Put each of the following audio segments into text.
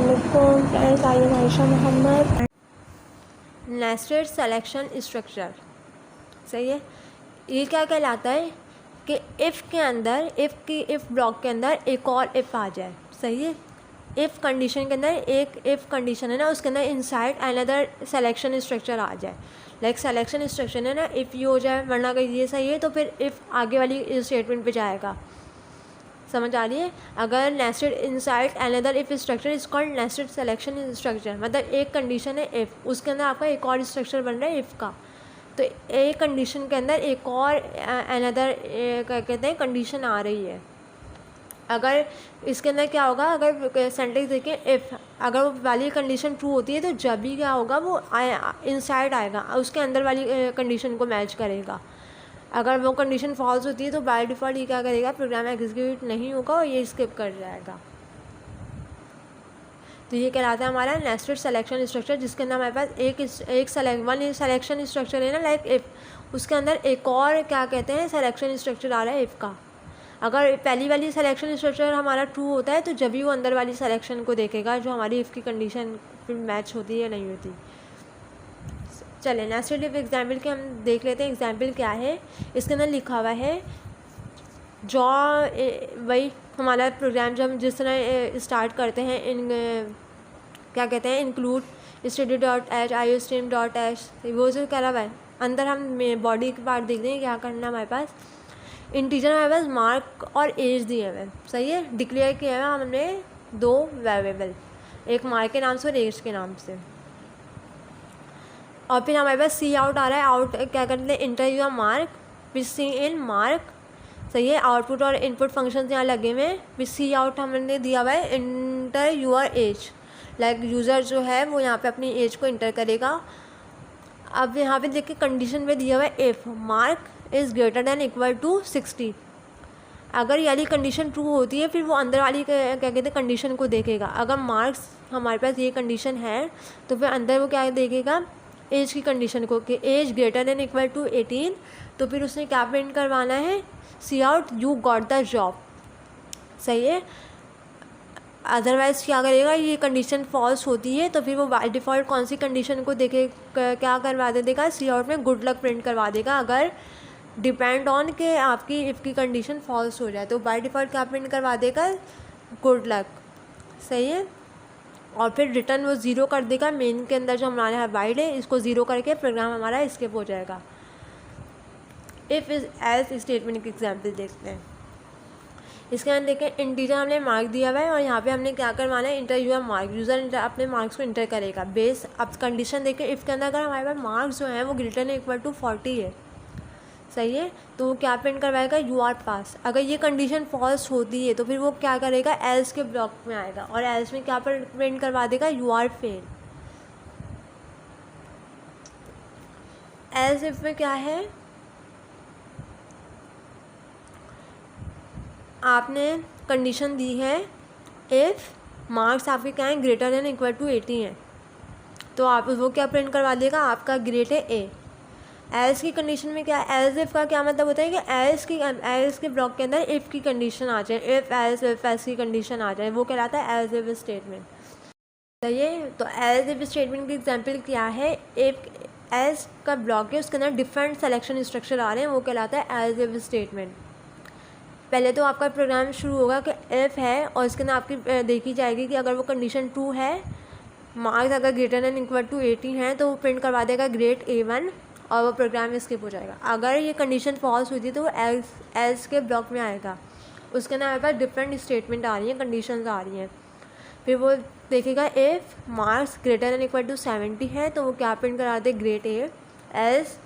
अस्सलामुअलैकुम friends, I am Ayesha Mohammed. Nested selection structure, सही है। ये क्या कहलाता है कि इफ़ के अंदर इफ़ ब्लॉक के अंदर एक और इफ़ आ जाए, सही है। इफ़ कंडीशन के अंदर एक इफ़ कंडीशन है ना, उसके अंदर इनसाइड अनदर सिलेक्शन स्ट्रक्चर आ जाए। लाइक सिलेक्शन स्ट्रक्चर है ना, इफ़ ये हो जाए, वरना अगर ये सही है तो फिर इफ़ आगे वाली स्टेटमेंट पे जाएगा। समझ आ रही है। अगर nested inside another if structure is called nested selection structure, मतलब एक कंडीशन है इफ़, उसके अंदर आपका एक और स्ट्रक्चर बन रहा है इफ़ का, तो एक कंडीशन के अंदर एक और अनदर क्या कहते हैं कंडीशन आ रही है। अगर इसके अंदर क्या होगा, अगर सेंटेंस देखें इफ़, अगर वो वाली कंडीशन ट्रू होती है तो जब भी क्या होगा वो इनसाइड आएगा, उसके अंदर वाली कंडीशन को मैच करेगा। अगर वो कंडीशन फॉल्स होती है तो बाय डिफ़ॉल्ट ये क्या करेगा, प्रोग्राम एग्जीक्यूट नहीं होगा और ये स्किप कर जाएगा। तो ये कहलाता है हमारा नेस्टेड सिलेक्शन स्ट्रक्चर, जिसके अंदर हमारे पास वन सिलेक्शन स्ट्रक्चर है ना, लाइक इफ़, उसके अंदर एक और क्या कहते हैं सिलेक्शन स्ट्रक्चर आ रहा है इफ़ का। अगर पहली वाली सिलेक्शन स्ट्रक्चर हमारा ट्रू होता है तो जब भी वो अंदर वाली सिलेक्शन को देखेगा जो हमारी इफ़ की कंडीशन फिर मैच होती है या नहीं होती। चले नेस्टेड इफ एग्जाम्पल के हम देख लेते हैं। एग्जाम्पल क्या है, इसके अंदर लिखा हुआ है जो वही हमारा प्रोग्राम जब हम जिस तरह स्टार्ट करते हैं इन क्या कहते हैं इंक्लूड studio.h iostream.h, वो जो करा हुआ है अंदर हम बॉडी के पार्ट देख रहे हैं क्या करना है। हमारे पास इंटीजर हमारे पास मार्क और एज दिए हुए हैं, सही है। डिक्लेयर किया है हमने दो वेरिएबल, एक मार्क के नाम से और एज के नाम से। और फिर हमारे पास सी आउट आ रहा है, आउट क्या करते हैं enter your mark with cin mark, सही है। आउटपुट और इनपुट फंक्शन यहाँ लगे हुए हैं। विथ सी आउट हमने दिया हुआ है enter your age, like user जो है वो यहाँ पे अपनी एज को इंटर करेगा। अब यहाँ पे देखिए कंडीशन में दिया हुआ है if mark is greater than equal to 60। अगर ये वाली कंडीशन ट्रू होती है फिर वो अंदर वाली क्या कहते हैं कंडीशन को देखेगा। अगर मार्क्स हमारे पास ये कंडीशन है तो फिर अंदर वो क्या देखेगा, एज की कंडीशन को, कि age greater than equal to 18, तो फिर उसने क्या प्रिंट करवाना है, cout you got the job, सही है। अदरवाइज़ क्या करेगा, ये कंडीशन फॉल्स होती है तो फिर वो बाय डिफ़ॉल्ट कौन सी कंडीशन को देखे क्या करवा देगा, सी आउट में गुड लक प्रिंट करवा देगा। अगर डिपेंड ऑन के आपकी इफ़ की कंडीशन फॉल्स हो जाए तो बाय डिफ़ॉल्ट क्या प्रिंट करवा देगा, गुड लक, सही है। और फिर रिटर्न वो ज़ीरो कर देगा, मेन के अंदर जो हमारा है वाइड है इसको ज़ीरो करके प्रोग्राम हमारा स्किप हो जाएगा। इफ़ इज एल्स स्टेटमेंट की एग्जांपल देखते हैं। इसके अंदर देखें इंटीजर हमने मार्क दिया हुआ है और यहाँ पे हमने क्या करवाना है, इंटर यूर मार्क, यूज़र अपने मार्क्स को इंटर करेगा बेस। अब कंडीशन देखें इफ़ के अंदर अगर हमारे पास मार्क्स जो हैं वो ग्रेटर देन इक्वल टू 40 है, सही है, तो वो क्या प्रिंट करवाएगा, यू आर पास। अगर ये कंडीशन फॉल्स होती है तो फिर वो क्या करेगा, एल्स के ब्लॉक में आएगा और एल्स में क्या प्रिंट करवा देगा, you are fail. Else if में क्या है, आपने कंडीशन दी है इफ़ मार्क्स आपके क्या हैं ग्रेटर देन इक्वल टू 80 हैं, तो आप वो क्या प्रिंट करवा देगा, आपका ग्रेड है ए। एल्स की कंडीशन में क्या है, एल्स इफ़ का क्या मतलब होता है कि एल्स के ब्लॉक के अंदर इफ़ की कंडीशन आ जाए, इफ़ एल्स की कंडीशन आ जाए, वो कहलाता है एल्स इफ स्टेटमेंट, सही है। तो एल्स इफ स्टेटमेंट की एग्जांपल क्या है, इफ़ एल्स का ब्लॉक है उसके अंदर डिफरेंट सिलेक्शन स्ट्रक्चर आ रहे हैं, वो कहलाता है एल्स इफ स्टेटमेंट। पहले तो आपका प्रोग्राम शुरू होगा कि इफ़ है और इसके अंदर आपकी देखी जाएगी कि अगर वो कंडीशन ट्रू है, मार्क्स अगर ग्रेटर देन इक्वल टू 80 है तो वो प्रिंट करवा देगा ग्रेड A1 और वो प्रोग्राम स्किप हो जाएगा। अगर ये कंडीशन फॉल्स हुई थी तो वो एल्स के ब्लॉक में आएगा, उसके अंदर हमारे पास डिफरेंट स्टेटमेंट आ रही हैं, कंडीशंस आ रही हैं। फिर वो देखेगा if marks greater than equal to 70 है तो वो क्या प्रिंट करा दे, ग्रेड A। एल्स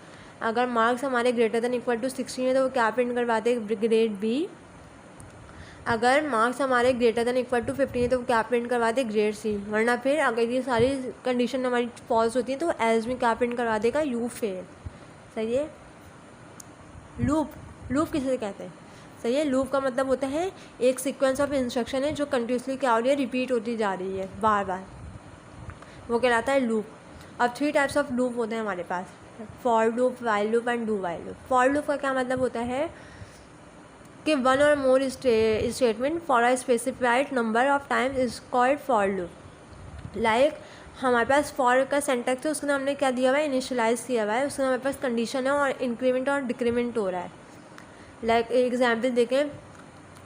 अगर मार्क्स हमारे ग्रेटर देन इक्वल टू 60 है तो वो क्या प्रिंट करवाते हैं, ग्रेड B। अगर मार्क्स हमारे ग्रेटर देन इक्वल टू 15 है तो वो क्या प्रिंट करवाते, ग्रेड C। वरना फिर अगर ये सारी कंडीशन हमारी फॉल्स होती है तो एल्स में क्या प्रिंट करवा देगा, यू फेल, सही है। लूप किसे कहते हैं, सही है। लूप का मतलब होता है एक सीक्वेंस ऑफ इंस्ट्रक्शन है जो कंटिन्यूसली क्या हो रही है, रिपीट होती जा रही है बार बार, वो कहलाता है लूप। अब 3 टाइप्स ऑफ लूप होते हैं हमारे पास, for loop, while loop and do while loop. For loop का क्या मतलब होता है कि वन और more statement for a specified number of times is called for loop, like हमारे पास फॉर का सेंटेक्स है, उसके अंदर हमने क्या दिया हुआ है, इनिशियलाइज़ किया हुआ है, उसके हमारे पास कंडीशन है और इंक्रीमेंट और डिक्रीमेंट हो रहा है। लाइक एग्जाम्पल देखें,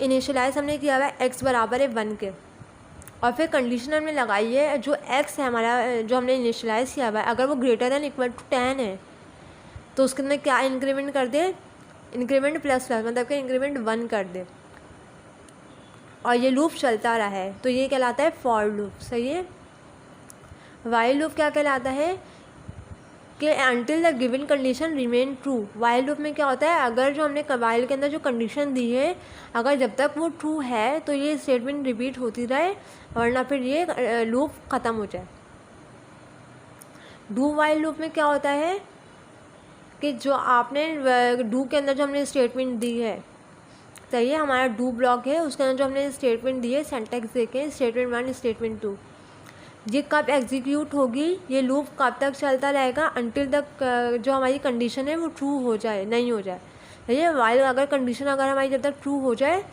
इनिशियलाइज़ हमने किया हुआ है x बराबर है 1 के, और फिर कंडीशन हमने लगाई है जो x है हमारा, जो हमने इनिशियलाइज़ किया हुआ है, अगर वो ग्रेटर दैन इक्वल टू 10 है तो उसके अंदर क्या इंक्रीमेंट कर दे, इंक्रीमेंट प्लस प्लस, मतलब कि इंक्रीमेंट 1 कर दे, और ये लूप चलता रहा है, तो ये कहलाता है फॉर लूप। सही है। वाइल लूप क्या कहलाता है कि until the given condition remain true. While loop में क्या होता है, अगर जो हमने वाइल के अंदर जो कंडीशन दी है, अगर जब तक वो ट्रू है तो ये स्टेटमेंट रिपीट होती रहे, वरना फिर ये लूप ख़त्म हो जाए। डू वाइल लूप में क्या होता है कि जो आपने डू के अंदर जो हमने स्टेटमेंट दी है, सही है, हमारा डू ब्लॉक है, उसके अंदर जो हमने स्टेटमेंट दी है, सेंटेक्स देखें, स्टेटमेंट 1 स्टेटमेंट 2, ये कब एग्जीक्यूट होगी, ये लूप कब तक चलता रहेगा, अनटिल तक जो हमारी कंडीशन है वो ट्रू हो जाए, नहीं हो जाए। ये वाइल अगर कंडीशन अगर हमारी जब तक ट्रू हो जाए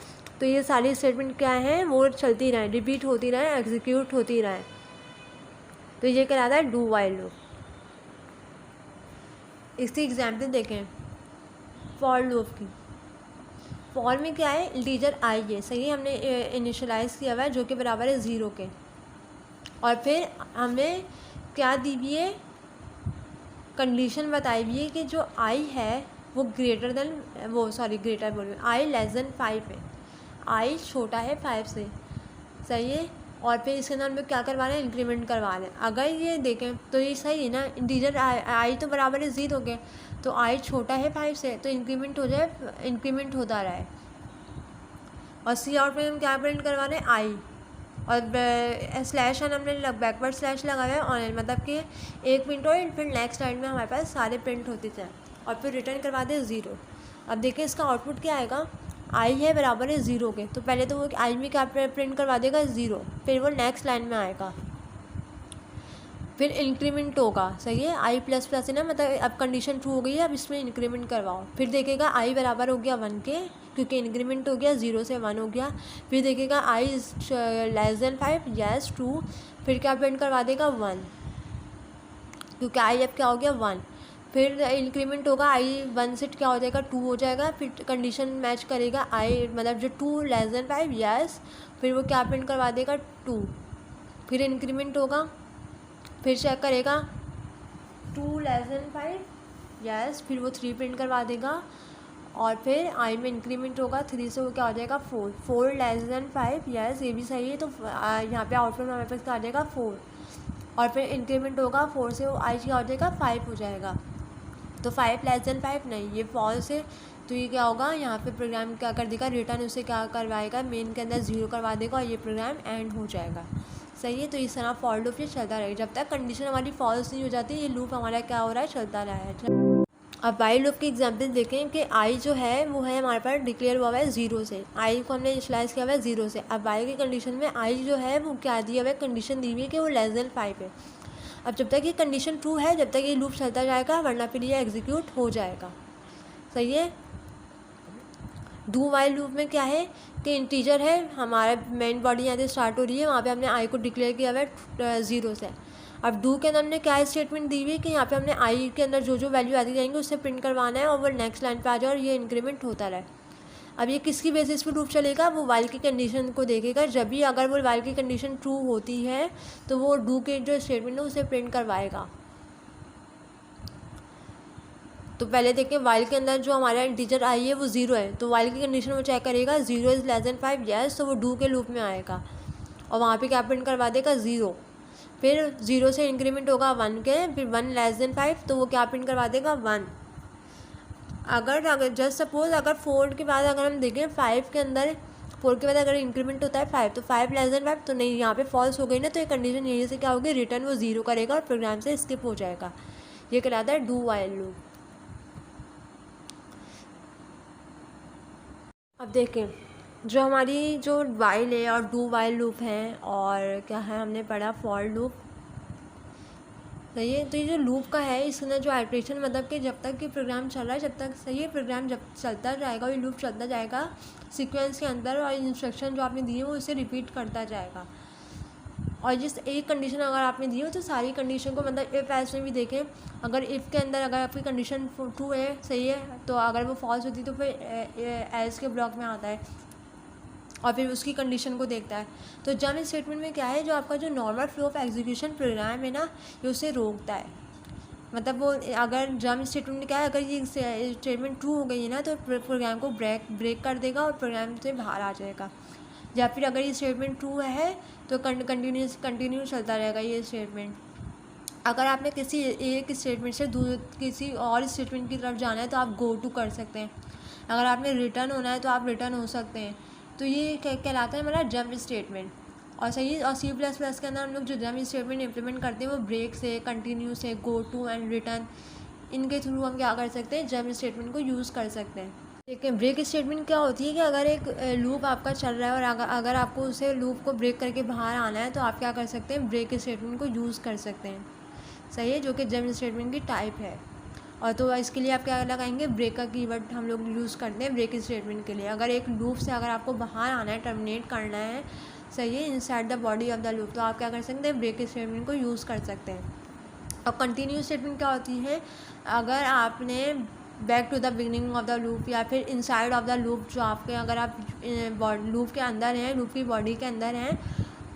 तो ये सारी स्टेटमेंट क्या हैं, वो चलती रहें, रिपीट होती रहें, एग्जीक्यूट होती रहें, तो ये कहलाता है डू वाइल लूप। इसकी एग्जाम्पल देखें फॉर लूप की। फॉर में क्या है, इंटीजर आई है, सही है, हमने इनिशियलाइज़ किया हुआ है जो कि बराबर है 0 के, और फिर हमने क्या दी हुई है, कंडीशन बताई हुई है कि जो आई है वो ग्रेटर देन, वो सॉरी ग्रेटर बोल रही हूँ, आई लेस देन 5 है, आई छोटा है 5 से। सही है। और फिर इसके अंदर हम क्या करवा रहे हैं, इंक्रीमेंट करवा रहे हैं। अगर ये देखें तो ये सही है ना, इंटीजर आई तो बराबर है 0 के, तो आई छोटा है 5 से, तो इंक्रीमेंट हो जाए, इंक्रीमेंट होता रहा है। और सी आउट में हम क्या प्रिंट करवा रहे हैं, आई, और स्लैश एन हमने बैकवर्ड स्लैश लगाया है, और मतलब कि एक प्रिंट हो, फिर नेक्स्ट लाइन में हमारे पास सारे प्रिंट होते थे, और फिर रिटर्न करवा दे 0। अब देखिए इसका आउटपुट क्या आएगा, आई है बराबर है 0 के, तो पहले तो वो आई में क्या प्रिंट करवा देगा 0, फिर वो नेक्स्ट लाइन में आएगा, फिर इंक्रीमेंट होगा। सही है, आई प्लस प्लस है ना, मतलब अब कंडीशन ट्रू हो गई है, अब इसमें इंक्रीमेंट करवाओ, फिर देखेगा आई बराबर हो गया 1 के, क्योंकि इंक्रीमेंट हो गया, 0 से 1 हो गया, फिर देखेगा आई लेस देन 5, यस ट्रू, फिर क्या प्रिंट करवा देगा 1, क्योंकि आई अब क्या हो गया 1, फिर इंक्रीमेंट होगा, आई 1 से क्या हो जाएगा 2 हो जाएगा, फिर कंडीशन मैच करेगा, आई मतलब जो 2 लेस देन 5, यस, फिर वो क्या प्रिंट करवा देगा 2, फिर इंक्रीमेंट होगा, फिर चेक करेगा 2 लेस देन 5, यस, फिर वो 3 प्रिंट करवा देगा, और फिर आई में इंक्रीमेंट होगा, 3 से वो क्या हो जाएगा 4 लेस देन 5, यस, ये भी सही है, तो यहाँ पे आउटपुट हमारे पास क्या आ जाएगा 4, और फिर इंक्रीमेंट होगा 4 से वो आई क्या हो जाएगा 5 हो जाएगा, तो 5 लेस देन 5 नहीं, ये फॉल्स है, तो ये क्या होगा, यहाँ पे प्रोग्राम क्या कर देगा, रिटर्न उसे क्या करवाएगा, मेन के अंदर 0 करवा देगा, और ये प्रोग्राम एंड हो जाएगा। सही है। तो इस तरह फॉर लूप ये चलता रहेगा जब तक कंडीशन हमारी फॉल्स नहीं हो जाती, ये लूप हमारा क्या हो रहा है, चलता रहा है। अब वाइल लूप की एग्जांपल देखें कि आई जो है वो है हमारे पास डिक्लेयर हुआ है 0 से, आई को हमने इनिशियलाइज़ किया हुआ है 0 से। अब वाइल की कंडीशन में आई जो है वो क्या दिया हुआ है, कंडीशन दी हुई है कि वो लेस देन 5 है। अब जब तक ये कंडीशन ट्रू है जब तक ये लूप चलता जाएगा, वरना फिर ये एग्जीक्यूट हो जाएगा। सही है। डू वाइल लूप में क्या है कि इंटीजर है, हमारा मेन बॉडी यहाँ से स्टार्ट हो रही है, वहाँ पे हमने आई को डिक्लेयर किया हुआ है 0 से। अब डू के अंदर हमने क्या स्टेटमेंट दी हुई है कि यहाँ पे हमने आई के अंदर जो जो वैल्यू आती जाएंगे उससे प्रिंट करवाना है, और वो नेक्स्ट लाइन पे आ जाए और ये इंक्रीमेंट होता रहे। अब ये किसकी बेसिस पे लूप चलेगा, वो वाइल की कंडीशन को देखेगा, जब भी अगर वो वाइल की कंडीशन ट्रू होती है तो वो डू के जो स्टेटमेंट है उसे प्रिंट करवाएगा। तो पहले देखें वाइल के अंदर जो हमारा इंटीजर आई है वो 0 है, तो वाइल की कंडीशन वो चेक करेगा 0 इज़ लेस देन 5, यस, तो वो डू के लूप में आएगा और वहाँ पे क्या प्रिंट करवा देगा 0। फिर 0 से इंक्रीमेंट होगा 1 के, फिर 1 लेस देन 5, तो वो क्या प्रिंट करवा देगा 1। अगर जस्ट सपोज अगर 4 के बाद अगर हम देखें 5 के अंदर 4 के बाद अगर इंक्रीमेंट होता है 5, तो 5 लेस देन 5 तो नहीं, यहाँ पे फॉल्स हो गई ना, तो ये कंडीशन यहीं से क्या होगी, रिटर्न वो 0 करेगा और प्रोग्राम से स्किप हो जाएगा। ये कहलाता है डू वाइल लूप। अब देखें जो हमारी जो वाइल है और डू वाइल लूप है, और क्या है हमने पढ़ा फॉर लूप। सही है। तो ये जो लूप का है इसके अंदर जो आइट्रेशन मतलब कि जब तक कि प्रोग्राम चल रहा है जब तक, सही है, प्रोग्राम जब चलता जाएगा ये लूप चलता जाएगा सीक्वेंस के अंदर, और इंस्ट्रक्शन जो आपने दिए वो इसे रिपीट करता जाएगा। और जिस एक कंडीशन अगर आपने दी हो तो सारी कंडीशन को मतलब इफ़ एल्स में भी देखें, अगर इफ़ के अंदर अगर आपकी कंडीशन ट्रू है, सही है, तो अगर वो फॉल्स होती तो फिर एल्स के ब्लॉक में आता है और फिर उसकी कंडीशन को देखता है। तो जंप स्टेटमेंट में क्या है, जो आपका जो normal flow of execution programme है ना, ये उसे रोकता है। मतलब वो अगर जंप स्टेटमेंट में क्या है, अगर ये स्टेटमेंट ट्रू हो गई है ना तो प्रोग्राम को ब्रेक कर देगा और प्रोग्राम से बाहर आ जाएगा। या फिर अगर ये स्टेटमेंट ट्रू है तो कंटिन्यू चलता रहेगा ये स्टेटमेंट। अगर आपने किसी एक स्टेटमेंट से किसी और स्टेटमेंट की तरफ जाना है तो आप गो टू कर सकते हैं। अगर आपने रिटर्न होना है तो आप रिटर्न हो सकते हैं। तो ये कहलाता है हमारा जंप स्टेटमेंट। और सही, और C++ के अंदर हम लोग जो जंप स्टेटमेंट इम्प्लीमेंट करते हैं वो ब्रेक से, कंटिन्यू से, गो टू एंड रिटर्न, इनके थ्रू हम क्या कर सकते हैं, जंप स्टेटमेंट को यूज़ कर सकते हैं। देखिए ब्रेक स्टेटमेंट क्या होती है कि अगर एक लूप आपका चल रहा है और अगर आपको उसे लूप को ब्रेक करके बाहर आना है तो आप क्या कर सकते हैं, ब्रेक स्टेटमेंट को यूज़ कर सकते हैं। सही है, जो कि जंप स्टेटमेंट की टाइप है। और तो इसके लिए आप क्या लगाएंगे, ब्रेक का कीवर्ड हम लोग यूज़ करते हैं ब्रेक स्टेटमेंट के लिए। अगर एक लूप से अगर आपको बाहर आना है, टर्मिनेट करना है, सही है, inside the body of the loop, तो आप क्या कर सकते हैं, ब्रेक स्टेटमेंट को यूज़ कर सकते हैं। और कंटिन्यू स्टेटमेंट क्या होती है, अगर आपने back to the beginning of the loop या फिर इनसाइड ऑफ द लूप, जो आपके अगर आप लूप के अंदर हैं, लूप की बॉडी के अंदर हैं,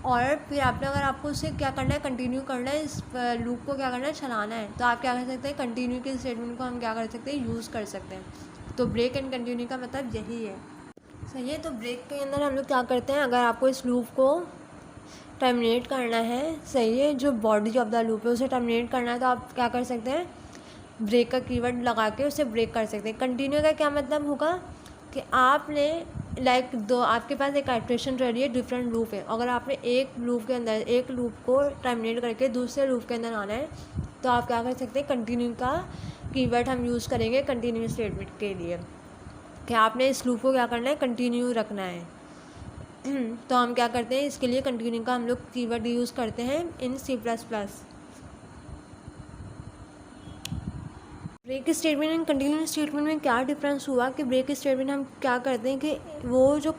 और फिर आपने अगर आपको उससे क्या करना है, कंटिन्यू करना है, इस लूप को क्या करना है, चलाना है, तो आप क्या कर सकते हैं, कंटिन्यू के स्टेटमेंट को हम क्या कर सकते हैं, यूज़ कर सकते हैं। तो ब्रेक एंड कंटिन्यू का मतलब यही है। सही है, तो ब्रेक के अंदर हम लोग क्या करते हैं, अगर आपको इस लूप को टर्मिनेट करना है, सही है, जो बॉडी ऑफ द लूप है उसे टर्मिनेट करना है, तो आप क्या कर सकते हैं, ब्रेक का कीवर्ड लगा के उसे ब्रेक कर सकते हैं। कंटिन्यू का क्या मतलब होगा कि आपने दो, आपके पास एक आइटरेशन रह रही है, डिफरेंट लूप है, अगर आपने एक लूप के अंदर एक लूप को टर्मिनेट करके दूसरे लूप के अंदर आना है तो आप क्या कर सकते हैं, कंटिन्यू का कीवर्ड हम यूज़ करेंगे कंटिन्यू स्टेटमेंट के लिए, कि आपने इस लूप को क्या करना है, कंटिन्यू रखना है। तो हम क्या करते हैं, इसके लिए कंटिन्यू का हम लोग कीवर्ड यूज़ करते हैं in C++। Break statement and continue statement में क्या डिफरेंस हुआ कि ब्रेक स्टेटमेंट हम क्या करते हैं कि वो जो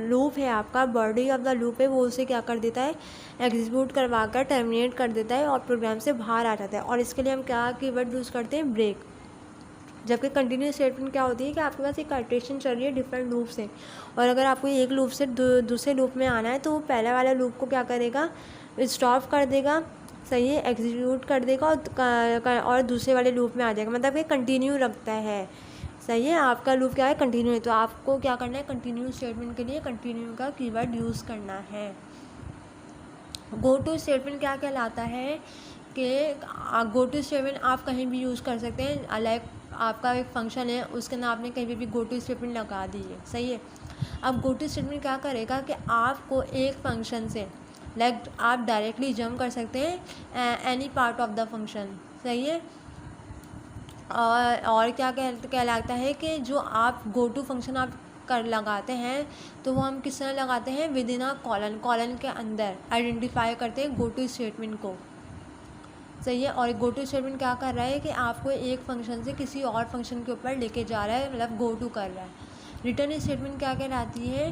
लूप है आपका, बॉडी ऑफ द लूप है, वो उसे क्या कर देता है, एग्जीक्यूट करवा कर टर्मिनेट कर देता है और प्रोग्राम से बाहर आ जाता है। और इसके लिए हम क्या कीवर्ड यूज़ करते हैं, ब्रेक। जबकि कंटिन्यू स्टेटमेंट क्या होती है कि आपके पास एक आइटरेशन चल रही है डिफरेंट लूप से, और अगर आपको एक लूप से दूसरे लूप में आना है तो वो पहले वाला लूप को क्या करेगा, स्टॉप कर देगा, सही है, एग्जीक्यूट कर देगा और दूसरे वाले लूप में आ जाएगा, मतलब ये कंटिन्यू रखता है। सही है, आपका लूप क्या है, कंटिन्यू है, तो आपको क्या करना है, कंटिन्यू स्टेटमेंट के लिए कंटिन्यू का कीवर्ड यूज़ करना है। गो टू स्टेटमेंट क्या कहलाता है कि गो टू स्टेटमेंट आप कहीं भी यूज़ कर सकते हैं। लाइक आपका एक फंक्शन है, उसके अंदर आपने कहीं भी गो टू स्टेटमेंट लगा दी है, सही है। अब गो टू स्टेटमेंट क्या करेगा कि आपको एक फंक्शन से आप डायरेक्टली जंप कर सकते हैं any part of the function, सही है। और क्या कहलाता है कि जो आप गो टू फंक्शन आप लगाते हैं तो वो हम किस तरह लगाते हैं, विद इन अ कॉलन के अंदर आइडेंटिफाई करते हैं गो टू स्टेटमेंट को, सही है। और गो टू स्टेटमेंट क्या कर रहा है कि आपको एक फंक्शन से किसी और फंक्शन के ऊपर लेके जा रहा है, मतलब गो टू कर रहा है। रिटर्न स्टेटमेंट क्या कहलाती है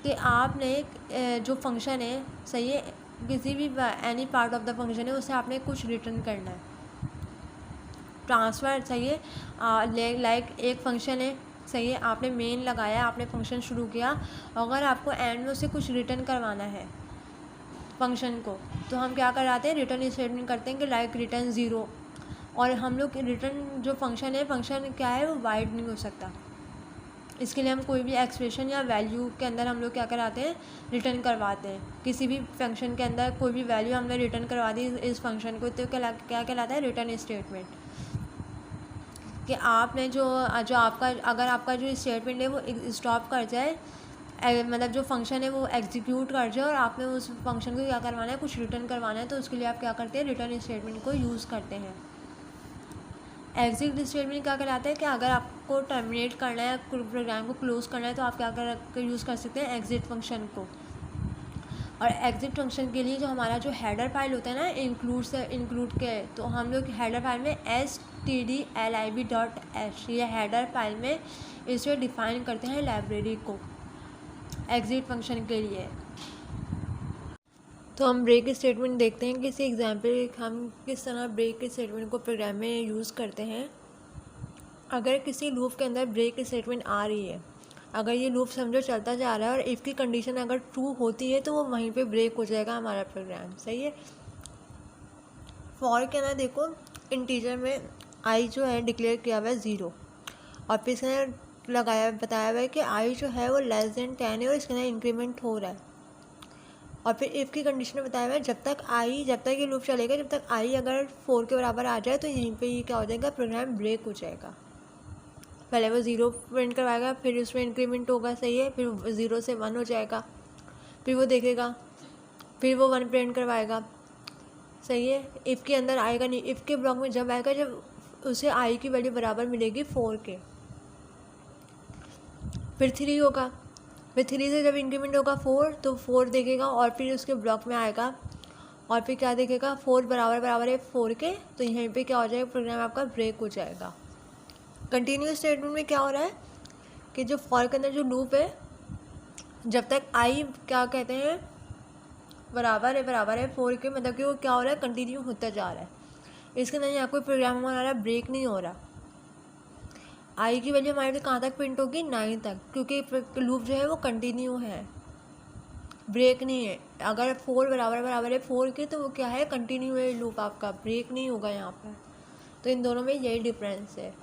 कि आपने जो फंक्शन है, सही है, किसी भी any part of the function है, उसे आपने कुछ रिटर्न करना है, ट्रांसफ़र, सही है। लाइक एक फंक्शन है, सही है, आपने मेन लगाया, आपने फंक्शन शुरू किया, अगर आपको एंड में उसे कुछ रिटर्न करवाना है फंक्शन को, तो हम क्या कराते हैं, रिटर्न स्टेटमेंट करते हैं कि लाइक रिटर्न 0। और हम लोग रिटर्न जो फंक्शन है, फंक्शन क्या है, वो वाइड नहीं हो सकता, इसके लिए हम कोई भी एक्सप्रेशन या वैल्यू के अंदर हम लोग क्या कराते हैं, रिटर्न करवाते हैं। किसी भी फंक्शन के अंदर कोई भी वैल्यू हमने रिटर्न करवा दी इस फंक्शन को, तो क्या कहलाता है, रिटर्न स्टेटमेंट। कि आपने जो आपका, अगर आपका जो स्टेटमेंट है वो स्टॉप कर जाए, मतलब जो फंक्शन है वो एग्जीक्यूट कर जाए और आपने उस फंक्शन को क्या करवाना है, कुछ रिटर्न करवाना है, तो उसके लिए आप क्या करते हैं, रिटर्न स्टेटमेंट को यूज़ करते हैं। एग्जिट स्टेटमेंट क्या कहलाता है कि अगर आपको टर्मिनेट करना है, प्रोग्राम को क्लोज़ करना है, तो आप क्या यूज़ कर सकते हैं, एग्जिट फंक्शन को। और एग्जिट फंक्शन के लिए जो हमारा जो हेडर फाइल होता है ना, इंक्लूड के, तो हम लोग हेडर फाइल में stdlib.h, ये हेडर फाइल में इसे डिफ़ाइन करते हैं लाइब्रेरी को एग्जिट फंक्शन के लिए। तो हम ब्रेक स्टेटमेंट देखते हैं किसी एग्जाम्पल हम किस तरह ब्रेक स्टेटमेंट को प्रोग्राम में यूज़ करते हैं। अगर किसी लूप के अंदर ब्रेक स्टेटमेंट आ रही है, अगर ये लूप समझो चलता जा रहा है और इफ़ की कंडीशन अगर ट्रू होती है तो वो वहीं पे ब्रेक हो जाएगा हमारा प्रोग्राम। सही है। फॉर के अंदर देखो इंटीजर में आई जो है डिक्लेयर किया हुआ है 0 और फिर इसने लगाया बताया हुआ है कि आई जो है वो लेस देन 10 है और इसके अंदर इंक्रीमेंट हो रहा है। और फिर इफ़ की कंडीशन में बताया हुआ है जब तक ये लूप चलेगा, जब तक आई अगर 4 के बराबर आ जाए तो यहीं पे ये क्या हो जाएगा, प्रोग्राम ब्रेक हो जाएगा। पहले वो 0 प्रिंट करवाएगा, फिर उसमें इंक्रीमेंट होगा। सही है। फिर 0 से 1 हो जाएगा, फिर वो देखेगा, फिर वो 1 प्रिंट करवाएगा। सही है। इफ़ के अंदर आएगा नहीं, इफ़ के ब्लॉक में जब आएगा जब उसे आई की वैल्यू बराबर मिलेगी 4 के। फिर 3 होगा, फिर 3 से जब इंक्रीमेंट होगा 4 तो 4 देखेगा और फिर उसके ब्लॉक में आएगा और फिर क्या देखेगा, 4 बराबर है 4 के, तो यहीं पे क्या हो जाएगा, प्रोग्राम आपका ब्रेक हो जाएगा। कंटिन्यूस स्टेटमेंट में क्या हो रहा है कि जो फॉर के अंदर जो लूप है जब तक आई क्या कहते हैं बराबर है 4 के, मतलब कि वो क्या हो रहा है, कंटिन्यू होता जा रहा है। इसके अंदर यहाँ कोई प्रोग्राम हमारा ब्रेक नहीं हो रहा। आई की वैल्यू हमारे कहाँ तक प्रिंट होगी, 9 तक, क्योंकि लूप जो है वो कंटिन्यू है, ब्रेक नहीं है। अगर 4 बराबर है 4 के तो वो क्या है, कंटिन्यू है लूप आपका, ब्रेक नहीं होगा यहाँ पर। तो इन दोनों में यही डिफरेंस है।